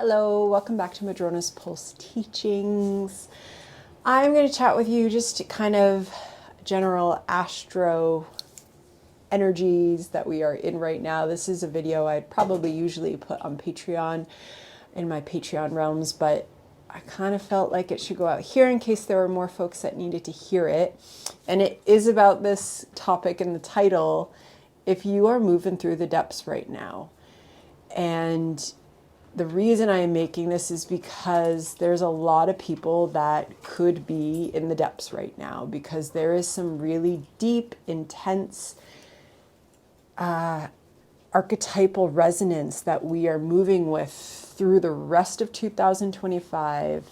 Hello, welcome back to Madrona's Pulse Teachings. I'm going to chat with you just kind of general astro energies that we are in right now. This is a video I'd probably usually put on Patreon in my Patreon realms, but I kind of felt like it should go out here in case there were more folks that needed to hear it. And it is about this topic in the title, if you are moving through the depths right now. And the reason I am making this is because there's a lot of people that could be in the depths right now because there is some really deep, intense archetypal resonance that we are moving with through the rest of 2025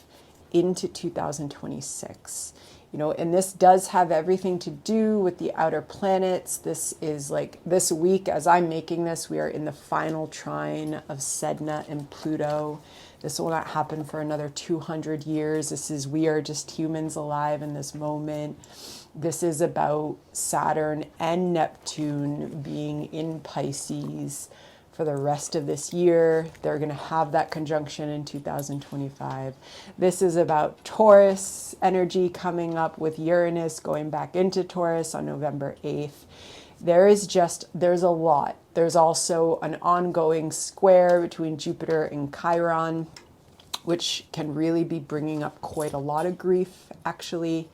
into 2026. You know, and this does have everything to do with the outer planets. This is like this week, as I'm making this, we are in the final trine of Sedna and Pluto. This will not happen for another 200 years. We are just humans alive in this moment. This is about Saturn and Neptune being in Pisces for the rest of this year. They're going to have that conjunction in 2025. This is about Taurus energy coming up with Uranus going back into Taurus on November 8th. There's a lot. There's also an ongoing square between Jupiter and Chiron, which can really be bringing up quite a lot of grief, actually.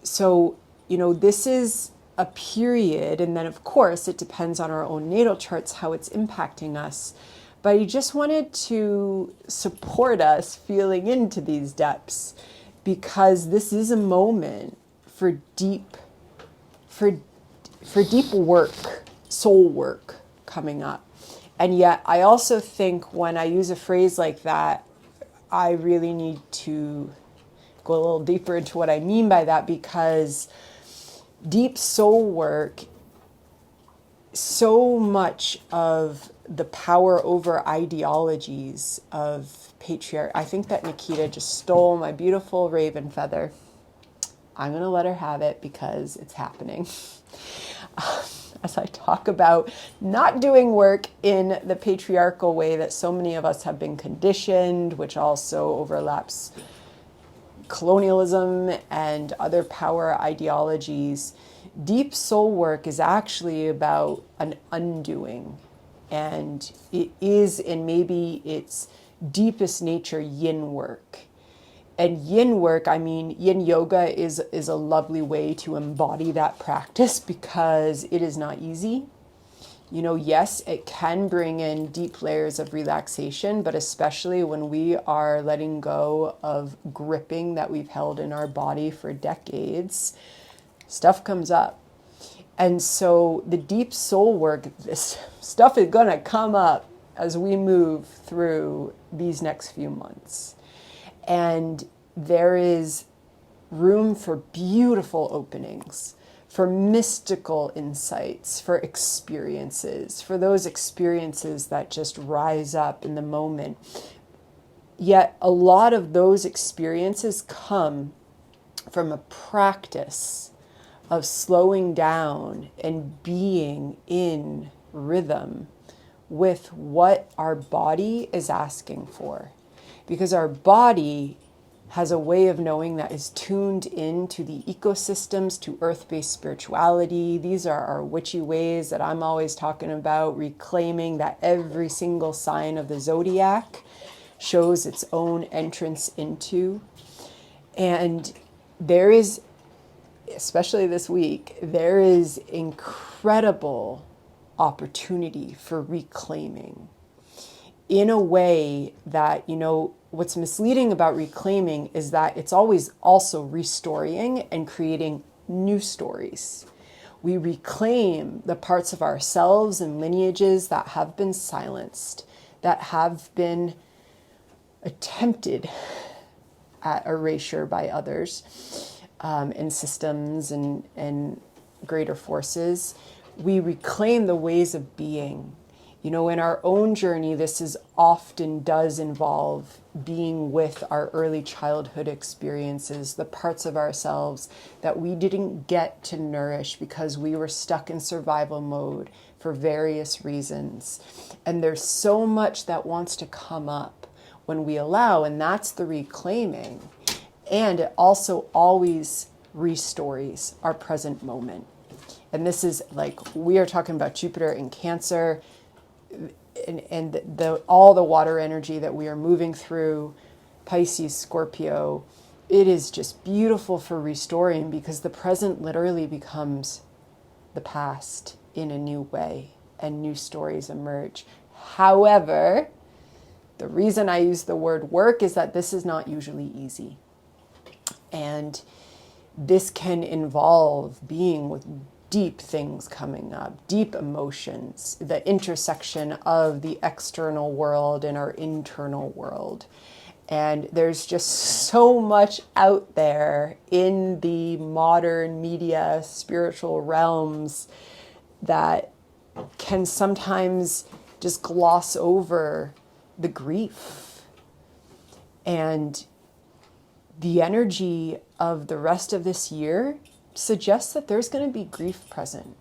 So, you know, this is a period, and then of course it depends on our own natal charts how it's impacting us, but I just wanted to support us feeling into these depths because this is a moment for deep work, soul work coming up. And yet I also think when I use a phrase like that, I really need to go a little deeper into what I mean by that, because deep soul work, so much of the power over ideologies of patriarchy. I think that Nikita just stole my beautiful raven feather. I'm going to let her have it because it's happening. As I talk about not doing work in the patriarchal way that so many of us have been conditioned, which also overlaps colonialism and other power ideologies. Deep soul work is actually about an undoing, and it is in maybe its deepest nature yin work. And yin work, I mean, yin yoga is a lovely way to embody that practice because it is not easy. You know, yes, it can bring in deep layers of relaxation, but especially when we are letting go of gripping that we've held in our body for decades, stuff comes up. And so the deep soul work, this stuff is going to come up as we move through these next few months. And there is room for beautiful openings, for mystical insights, for experiences, for those experiences that just rise up in the moment. Yet a lot of those experiences come from a practice of slowing down and being in rhythm with what our body is asking for. Because our body has a way of knowing that is tuned into the ecosystems, to earth-based spirituality. These are our witchy ways that I'm always talking about, reclaiming that every single sign of the zodiac shows its own entrance into. And there is, especially this week, there is incredible opportunity for reclaiming in a way that, you know, what's misleading about reclaiming is that it's always also restoring and creating new stories. We reclaim the parts of ourselves and lineages that have been silenced, that have been attempted at erasure by others, and systems and greater forces. We reclaim the ways of being. You know, in our own journey, this often does involve being with our early childhood experiences, the parts of ourselves that we didn't get to nourish because we were stuck in survival mode for various reasons. And there's so much that wants to come up when we allow, and that's the reclaiming. And it also always restores our present moment. And this is like, we are talking about Jupiter in Cancer, and all the water energy that we are moving through, Pisces, Scorpio. It is just beautiful for restoring, because the present literally becomes the past in a new way, and new stories emerge. However, the reason I use the word work is that this is not usually easy. And this can involve being with deep things coming up, deep emotions, the intersection of the external world and our internal world. And there's just so much out there in the modern media, spiritual realms, that can sometimes just gloss over the grief. And the energy of the rest of this year suggests that there's going to be grief present.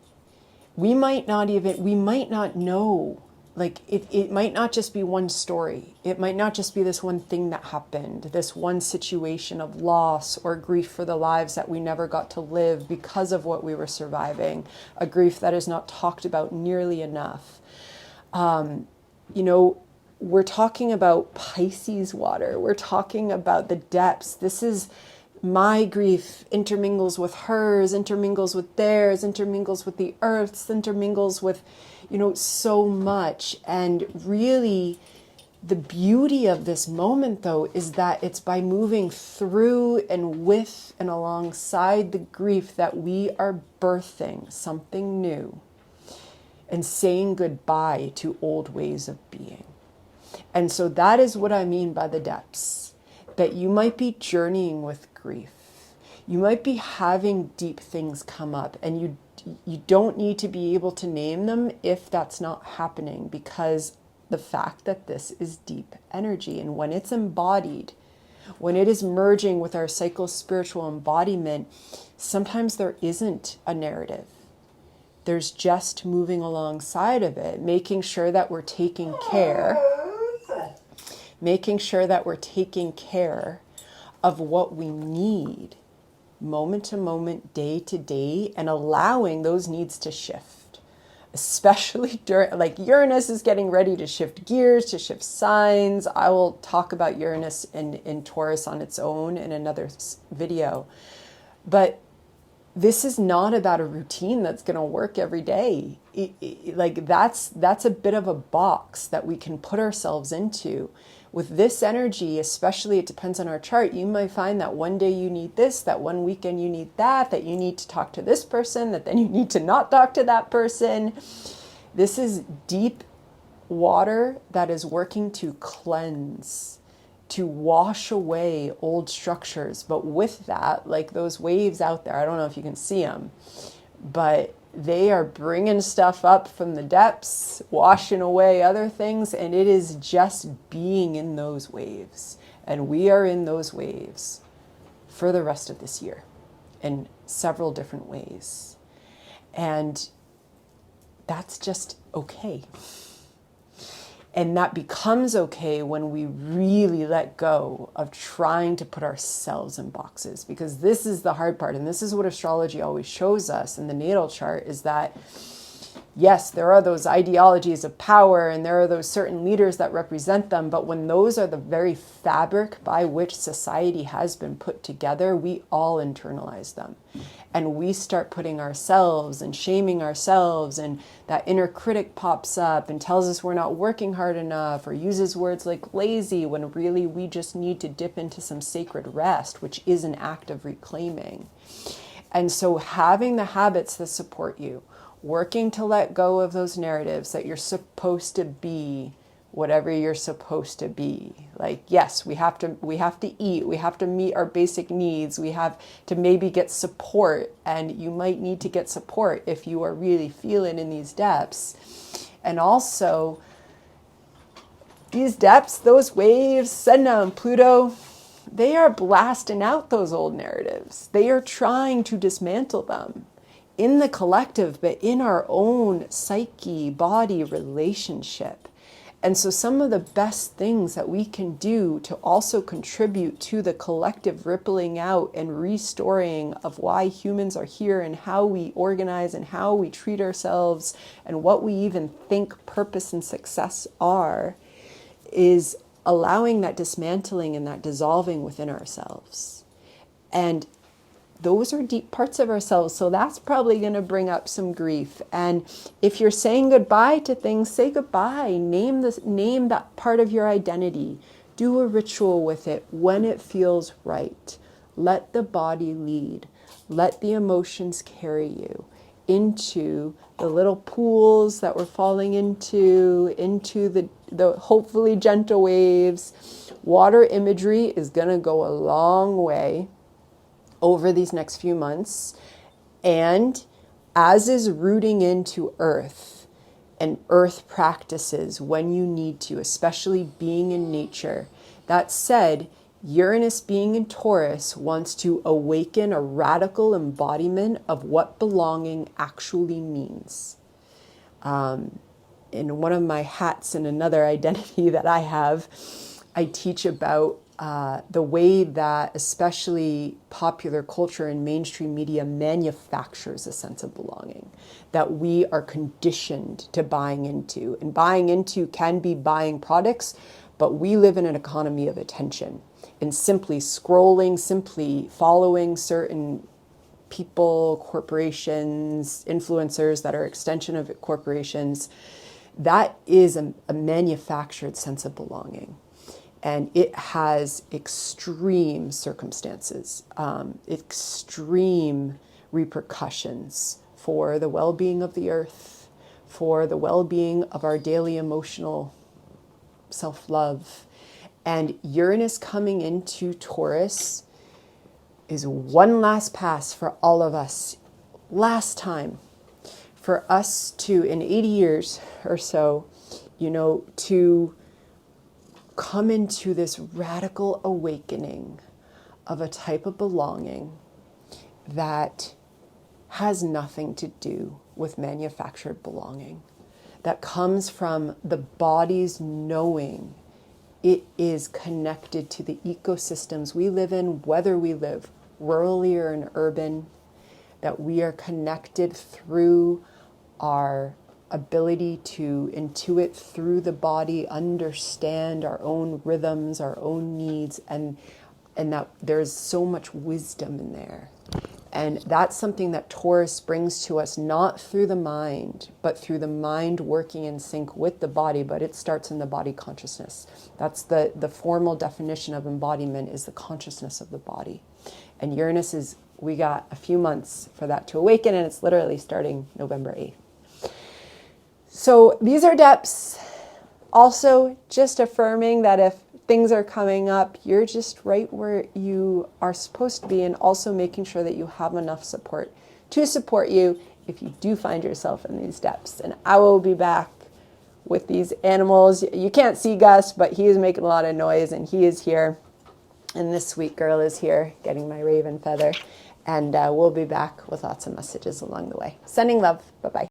We might not know, like it might not just be one story. It might not just be this one thing that happened, this one situation of loss or grief for the lives that we never got to live because of what we were surviving, a grief that is not talked about nearly enough. We're talking about Pisces water. We're talking about the depths. This is my grief intermingles with hers, intermingles with theirs, intermingles with the earth's, intermingles with, so much. And really, the beauty of this moment, though, is that it's by moving through and with and alongside the grief that we are birthing something new and saying goodbye to old ways of being. And so that is what I mean by the depths, that you might be journeying with grief. You might be having deep things come up, and you don't need to be able to name them if that's not happening, because the fact that this is deep energy, and when it's embodied, when it is merging with our psycho-spiritual embodiment, sometimes there isn't a narrative. There's just moving alongside of it, making sure that we're taking care of what we need moment to moment, day to day, and allowing those needs to shift. Especially during, like, Uranus is getting ready to shift gears, to shift signs. I will talk about Uranus in Taurus on its own in another video. But this is not about a routine that's going to work every day. That's a bit of a box that we can put ourselves into. With this energy, especially, it depends on our chart. You might find that one day you need this, that one weekend you need that you need to talk to this person, that then you need to not talk to that person. This is deep water that is working to cleanse, to wash away old structures. But with that, like those waves out there, I don't know if you can see them, but they are bringing stuff up from the depths, washing away other things, and it is just being in those waves. And we are in those waves for the rest of this year in several different ways. And that's just okay. And that becomes okay when we really let go of trying to put ourselves in boxes, because this is the hard part. And this is what astrology always shows us in the natal chart, is that, yes, there are those ideologies of power and there are those certain leaders that represent them. But when those are the very fabric by which society has been put together, we all internalize them. And we start putting ourselves and shaming ourselves, and that inner critic pops up and tells us we're not working hard enough, or uses words like lazy, when really we just need to dip into some sacred rest, which is an act of reclaiming. And so having the habits that support you, working to let go of those narratives that you're supposed to be whatever you're supposed to be. Like, yes, we have to eat, we have to meet our basic needs, we have to maybe get support, and you might need to get support if you are really feeling in these depths. And also, these depths, those waves, Sedna and Pluto, they are blasting out those old narratives. They are trying to dismantle them in the collective, but in our own psyche, body, relationship. And so some of the best things that we can do to also contribute to the collective rippling out and restoring of why humans are here and how we organize and how we treat ourselves and what we even think purpose and success are is allowing that dismantling and that dissolving within ourselves. And those are deep parts of ourselves. So that's probably going to bring up some grief. And if you're saying goodbye to things, say goodbye. Name that part of your identity. Do a ritual with it when it feels right. Let the body lead. Let the emotions carry you into the little pools that we're falling into the hopefully gentle waves. Water imagery is going to go a long way over these next few months, and as is rooting into earth and earth practices when you need to, especially being in nature. That said, Uranus being in Taurus wants to awaken a radical embodiment of what belonging actually means. In one of my hats in another identity that I have, I teach about the way that especially popular culture and mainstream media manufactures a sense of belonging that we are conditioned to buying into. And buying into can be buying products, but we live in an economy of attention. And simply scrolling, simply following certain people, corporations, influencers that are extension of corporations, that is a manufactured sense of belonging. And it has extreme circumstances, extreme repercussions for the well-being of the earth, for the well-being of our daily emotional self-love. And Uranus coming into Taurus is one last pass for all of us. Last time for us to, in 80 years or so, to come into this radical awakening of a type of belonging that has nothing to do with manufactured belonging, that comes from the body's knowing it is connected to the ecosystems we live in, whether we live rurally or in urban, that we are connected through our ability to intuit through the body, understand our own rhythms, our own needs, and that there's so much wisdom in there. And that's something that Taurus brings to us, not through the mind, but through the mind working in sync with the body, but it starts in the body consciousness. That's the formal definition of embodiment, is the consciousness of the body. And Uranus is, we got a few months for that to awaken, and it's literally starting November 8th. So these are depths. Also, just affirming that if things are coming up, you're just right where you are supposed to be, and also making sure that you have enough support to support you if you do find yourself in these depths. And I will be back with these animals. You can't see Gus, but he is making a lot of noise, and he is here. And this sweet girl is here getting my raven feather. And we'll be back with lots of messages along the way. Sending love. Bye-bye.